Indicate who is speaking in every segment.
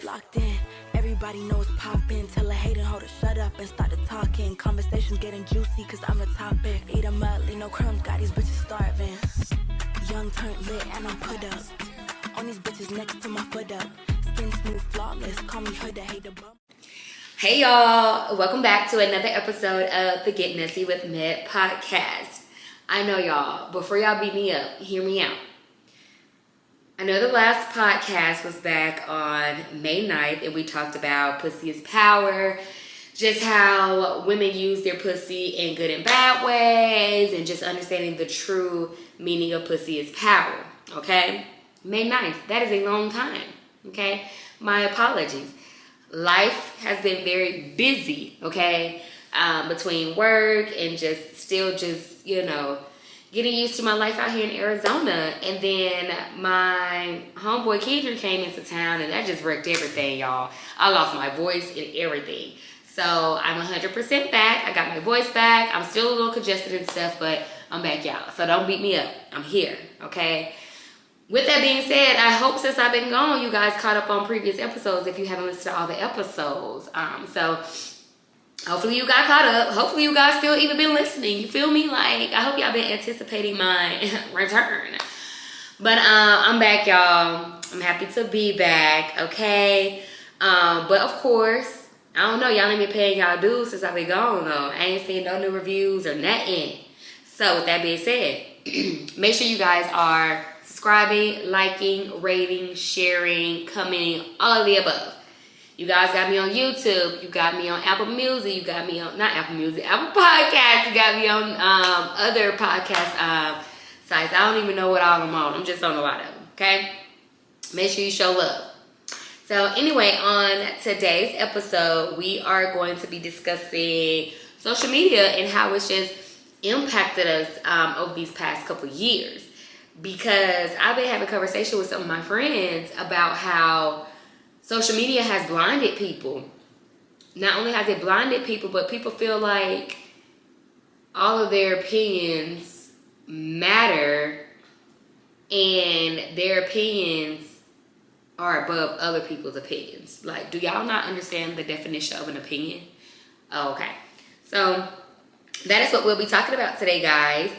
Speaker 1: locked in. Everybody knows poppin'. Tell a hater hoe to shut up and start the talking. Conversations getting juicy cause I'm the topic. Eat them up, leave no crumbs, got these bitches starving. Young turned lit and I'm put up. On these bitches next to my foot up. Skin smooth, flawless, call me hood, hate the bump.
Speaker 2: Hey y'all, welcome back to another episode of the Get Messy with Med podcast. I know y'all, before y'all beat me up, hear me out. I know the last podcast was back on May 9th and we talked about pussy is power, just how women use their pussy in good and bad ways, and just understanding the true meaning of pussy is power, okay? May 9th, that is a long time, okay? My apologies. Life has been very busy, okay? Between work and just getting used to my life out here in Arizona. And then my homeboy Kendrick came into town and that just wrecked everything, y'all. I lost my voice and everything. So I'm 100% back. I got my voice back. I'm still a little congested and stuff, but I'm back, y'all. So don't beat me up. I'm here, okay? With that being said, I hope since I've been gone, you guys caught up on previous episodes if you haven't listened to all the episodes. So hopefully you got caught up. Hopefully you guys still even been listening. You feel me? Like, I hope y'all been anticipating my return. But I'm back, y'all. I'm happy to be back, okay? But of course, I don't know. Y'all ain't been paying y'all dues since I've been gone, though. I ain't seen no new reviews or nothing. So with that being said, make sure you guys are subscribing, liking, rating, sharing, commenting, all of the above. You guys got me on YouTube. You got me on Apple Music. You got me on, not Apple Music, Apple Podcasts. You got me on other podcast sites. I don't even know what all I'm on. I'm just on a lot of them, okay? Make sure you show love. So anyway, on today's episode, we are going to be discussing social media and how it's just impacted us over these past couple years. Because I've been having a conversation with some of my friends about how social media has blinded people. Not only has it blinded people, but people feel like all of their opinions matter and their opinions are above other people's opinions. Like, do y'all not understand the definition of an opinion? Oh, okay. So that is what we'll be talking about today, guys.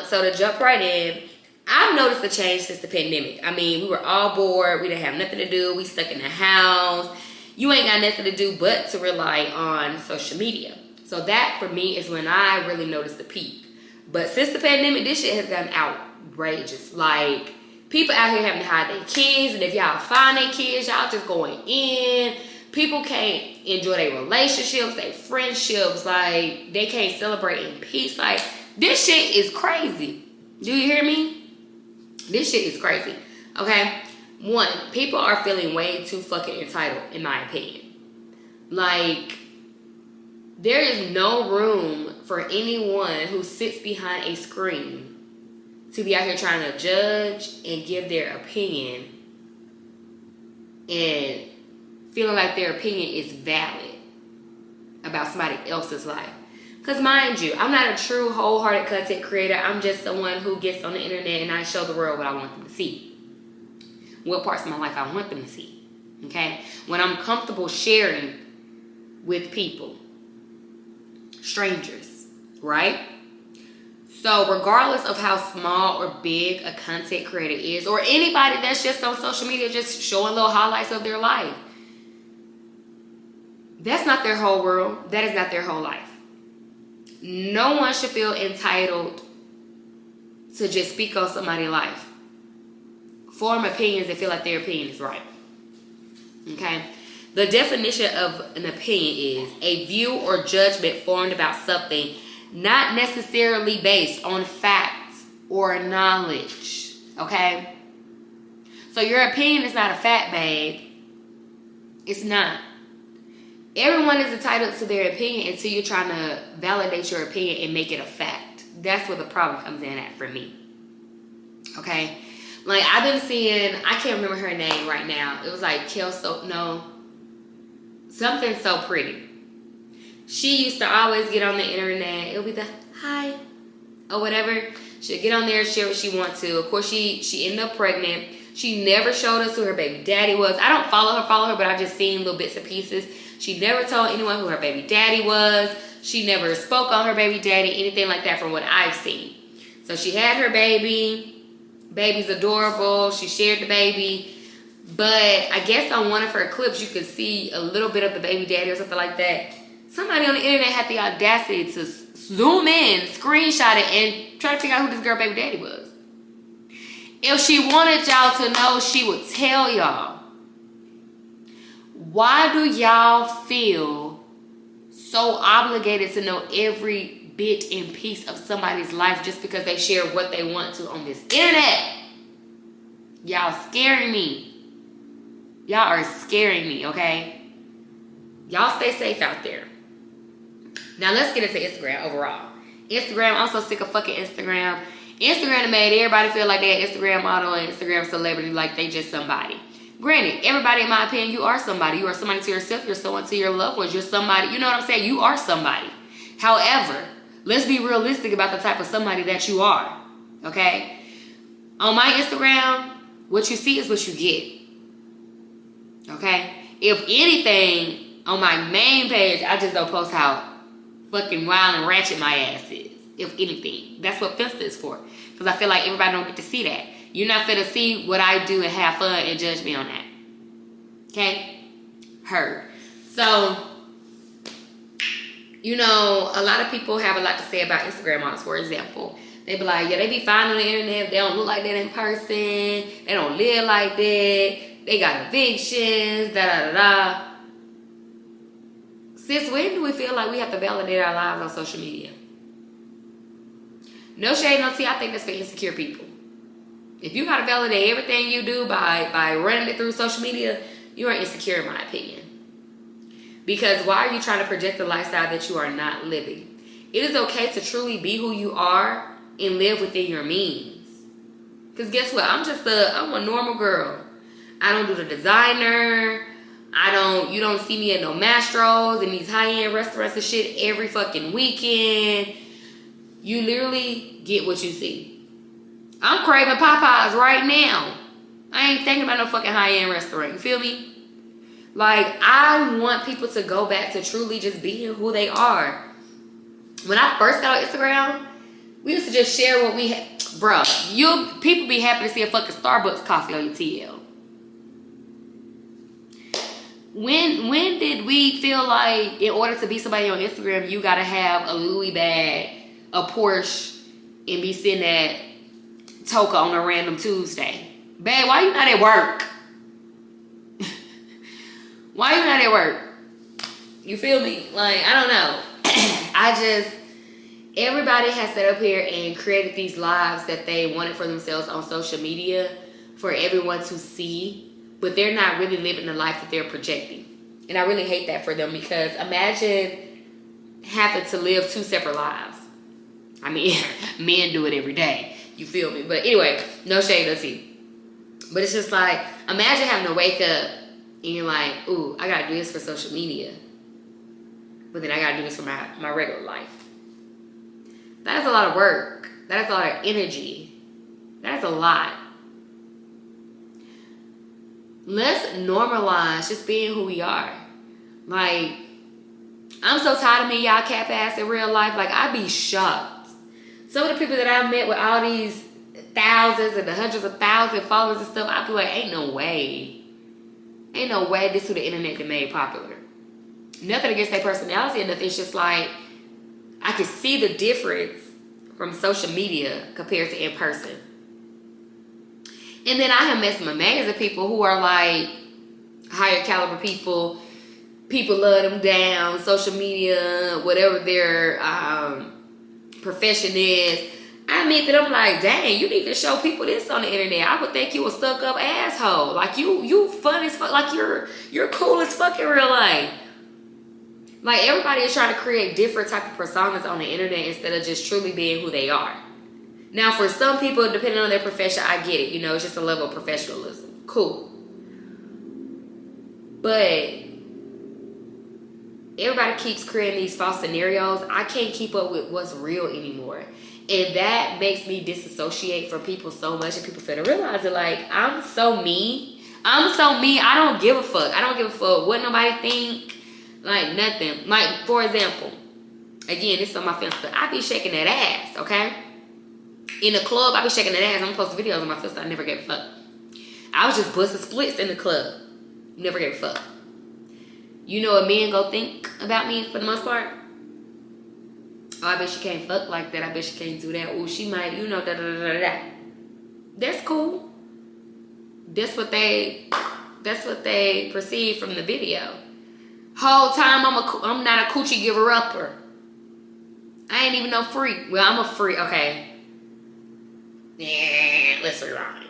Speaker 2: So to jump right in, I've noticed a change since the pandemic. I mean, we were all bored. We didn't have nothing to do. We stuck in the house. You ain't got nothing to do but to rely on social media. So that, for me, is when I really noticed the peak. But since the pandemic, this shit has gotten outrageous. Like, people out here having to hide their kids. And if y'all find their kids, y'all just going in. People can't enjoy their relationships, their friendships. Like, they can't celebrate in peace. Like, this shit is crazy. Do you hear me? This shit is crazy, okay? One, people are feeling way too fucking entitled, in my opinion. Like, there is no room for anyone who sits behind a screen to be out here trying to judge and give their opinion and feeling like their opinion is valid about somebody else's life. Because mind you, I'm not a true wholehearted content creator. I'm just someone who gets on the internet and I show the world what I want them to see. What parts of my life I want them to see. Okay? When I'm comfortable sharing with people. Strangers. Right? So regardless of how small or big a content creator is, or anybody that's just on social media just showing little highlights of their life. That's not their whole world. That is not their whole life. No one should feel entitled to just speak on somebody's life. Form opinions and feel like their opinion is right. Okay? The definition of an opinion is a view or judgment formed about something not necessarily based on facts or knowledge. Okay? So your opinion is not a fact, babe. It's not. Everyone is entitled to their opinion until you're trying to validate your opinion and make it a fact. That's where the problem comes in at for me. Okay? Like, I've been seeing, I can't remember her name right now. It was like something so pretty. She used to always get on the internet. It'll be the hi or whatever. She'll get on there, share what she wants to. Of course, she ended up pregnant. She never showed us who her baby daddy was. I don't follow her, but I've just seen little bits and pieces. She never told anyone who her baby daddy was. She never spoke on her baby daddy, anything like that from what I've seen. So she had her baby. Baby's adorable. She shared the baby. But I guess on one of her clips, you could see a little bit of the baby daddy or something like that. Somebody on the internet had the audacity to zoom in, screenshot it, and try to figure out who this girl baby daddy was. If she wanted y'all to know, she would tell y'all. Why do y'all feel so obligated to know every bit and piece of somebody's life just because they share what they want to on this internet? Y'all scaring me. Y'all are scaring me, okay? Y'all stay safe out there. Now let's get into Instagram overall. Instagram, I'm so sick of fucking Instagram. Instagram made everybody feel like they're an Instagram model and Instagram celebrity, like they just somebody. Granted, everybody, in my opinion, you are somebody. You are somebody to yourself. You're someone to your loved ones. You're somebody. You know what I'm saying? You are somebody. However, let's be realistic about the type of somebody that you are, okay? On my Instagram, what you see is what you get, okay? If anything, on my main page, I just don't post how fucking wild and ratchet my ass is. If anything, that's what Finsta is for. Because I feel like everybody don't get to see that. You're not finna see what I do and have fun and judge me on that. Okay? Heard. So, you know, a lot of people have a lot to say about Instagram models, for example. They be like, yeah, they be fine on the internet. They don't look like that in person. They don't live like that. They got evictions, da-da-da-da. Since when do we feel like we have to validate our lives on social media? No shade, no tea. I think that's for insecure people. If you gotta validate everything you do by running it through social media, you are insecure in my opinion. Because why are you trying to project a lifestyle that you are not living? It is okay to truly be who you are and live within your means. Because guess what? I'm a normal girl. I don't do the designer. You don't see me at no Mastros and these high-end restaurants and shit every fucking weekend. You literally get what you see. I'm craving Popeyes right now. I ain't thinking about no fucking high-end restaurant. You feel me? Like, I want people to go back to truly just being who they are. When I first got on Instagram, we used to just share what we had. Bruh, people be happy to see a fucking Starbucks coffee on your TL. When did we feel like in order to be somebody on Instagram, you gotta have a Louis bag, a Porsche, and be sitting at Toka on a random Tuesday? Babe, why you not at work? Why you not at work? You feel me? Like, I don't know. Everybody has sat up here and created these lives that they wanted for themselves on social media for everyone to see, but they're not really living the life that they're projecting. And I really hate that for them, because imagine having to live two separate lives. I mean, men do it every day. You feel me? But anyway, no shade, no tea. But it's just like, imagine having to wake up and you're like, ooh, I gotta do this for social media, but then I gotta do this for my regular life. That is a lot of work. That is a lot of energy. That is a lot. Let's normalize just being who we are. Like, I'm so tired of me, y'all cap ass in real life. Like, I'd be shocked. Some of the people that I've met with all these thousands and the hundreds of thousands of followers and stuff, I'd be like, ain't no way. Ain't no way this is who the internet that made popular. Nothing against their personality or nothing. It's just like, I can see the difference from social media compared to in person. And then I have met some amazing people who are like higher caliber people. People love them down, social media, whatever their profession is. I meet that I'm like, dang, you need to show people this on the internet. I would think you a stuck up asshole. Like you fun as fuck. Like you're cool as fuck in real life. Like, everybody is trying to create different type of personas on the internet instead of just truly being who they are. Now, for some people, depending on their profession, I get it. You know, it's just a level of professionalism. Cool. But everybody keeps creating these false scenarios. I can't keep up with what's real anymore. And that makes me disassociate from people so much, and people fail to realize it. Like, I'm so mean. I don't give a fuck. I don't give a fuck what nobody think. Like, nothing. Like, for example, again, this is on my Finsta. I be shaking that ass, okay? In the club, I be shaking that ass. I'm posting videos on my Finsta. I never gave a fuck. I was just busting splits in the club. Never gave a fuck. You know what men go think about me for the most part? Oh, I bet she can't fuck like that. I bet she can't do that. Oh, she might, you know, da-da-da-da-da. That's cool. That's what they perceive from the video. Whole time I'm not a coochie giver-upper. I ain't even no freak. Well, I'm a freak. Okay. Yeah, let's rewind.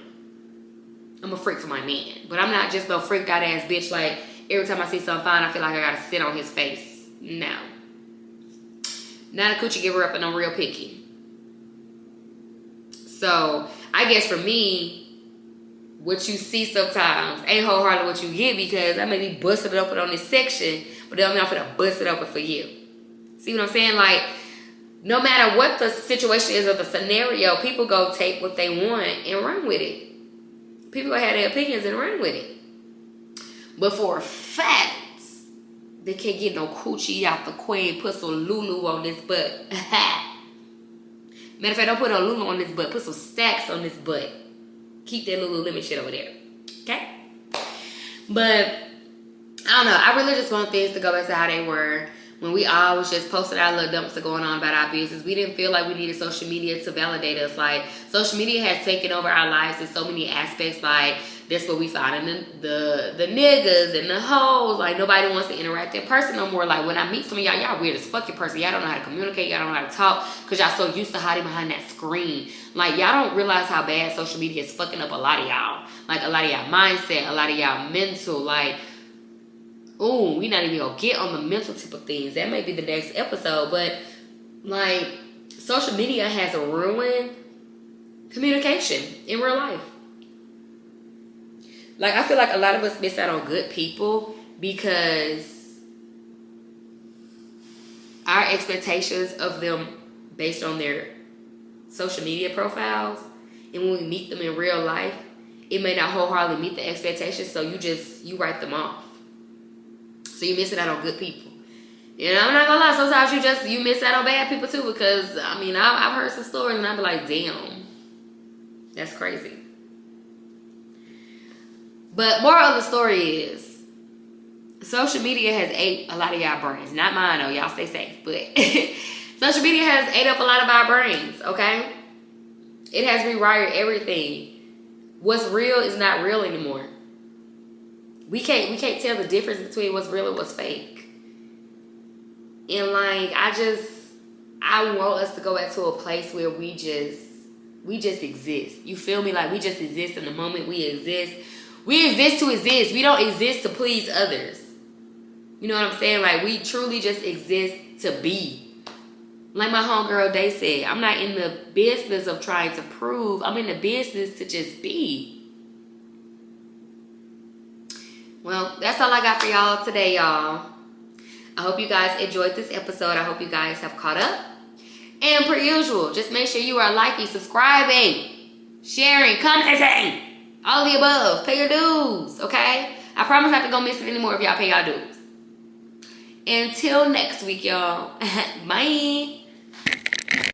Speaker 2: I'm a freak for my man. But I'm not just no freaked out ass bitch like every time I see something fine, I feel like I gotta sit on his face. No. Not a coochie giver up and I'm real picky. So, I guess for me, what you see sometimes ain't wholeheartedly what you get, because I may be busting it open on this section, but then I'm not gonna bust it open for you. See what I'm saying? Like, no matter what the situation is or the scenario, people go take what they want and run with it. People have their opinions and run with it. But for a fact, they can't get no coochie out the queen. Put some Lulu on this butt. Matter of fact, don't put no Lulu on this butt. Put some stacks on this butt. Keep that Lululemon shit over there. Okay? But, I don't know. I really just want things to go back to how they were when we all was just posting our little dumps going on about our business. We didn't feel like we needed social media to validate us. Like, social media has taken over our lives in so many aspects. Like, that's what we find in the niggas and the hoes. Like, nobody wants to interact in person no more. Like, when I meet some of y'all weird as fuck in person. Y'all don't know how to communicate. Y'all don't know how to talk, because y'all so used to hiding behind that screen. Like, y'all don't realize how bad social media is fucking up a lot of y'all. Like, a lot of y'all mindset, a lot of y'all mental. Like, ooh, we not even gonna get on the mental tip of things. That may be the next episode. But, like, social media has ruined communication in real life. Like, I feel like a lot of us miss out on good people because our expectations of them based on their social media profiles, and when we meet them in real life, it may not wholeheartedly meet the expectations, so you write them off. So you're missing out on good people. You know, I'm not gonna lie, sometimes you miss out on bad people too, because, I mean, I've heard some stories and I've been like, damn, that's crazy. But moral of the story is, social media has ate a lot of y'all brains. Not mine though, y'all stay safe. But social media has ate up a lot of our brains, okay? It has rewired everything. What's real is not real anymore. We can't tell the difference between what's real and what's fake. And like, I want us to go back to a place where we just exist. You feel me? Like, we just exist in the moment. We exist. We exist to exist. We don't exist to please others. You know what I'm saying? Like, we truly just exist to be. Like my homegirl Day said, I'm not in the business of trying to prove. I'm in the business to just be. Well, that's all I got for y'all today, y'all. I hope you guys enjoyed this episode. I hope you guys have caught up. And per usual, just make sure you are liking, subscribing, sharing, commenting. All of the above. Pay your dues, okay? I promise not to go missing anymore if y'all pay y'all dues. Until next week, y'all. Bye.